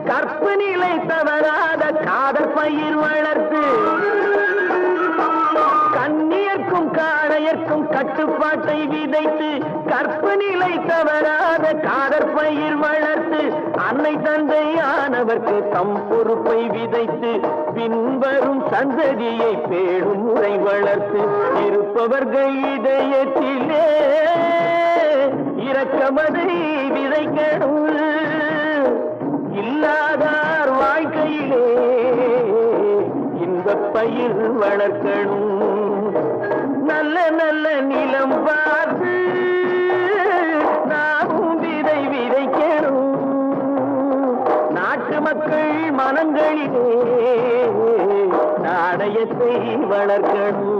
கற்பு நிலை தவறாத காதற் பயிர் வளர்த்து கண்ணியர்க்கும் காளையர்க்கும் கட்டுப்பாட்டை விதைத்து கற்பு நிலை தவறாத காதற் பயிர் வளர்த்து அன்னை தந்தையானவர்க்கு தம் பொறுப்பை விதைத்து பின்வரும் சந்ததியை பேடும் முறை வளர்த்து இருப்பவர்கள் இதயத்திலே இரக்கமதை விதைக்கணும் இல்லாதார் வாழ்க்கையிலே இன்பப் பயிர் வளர்க்கணும் நல்ல நல்ல நிலம் பார்த்து நாமும் விதை விதைக்கணும் நாட்டு மக்கள் மனங்களிலே நாணயத்தை வளர்க்கணும்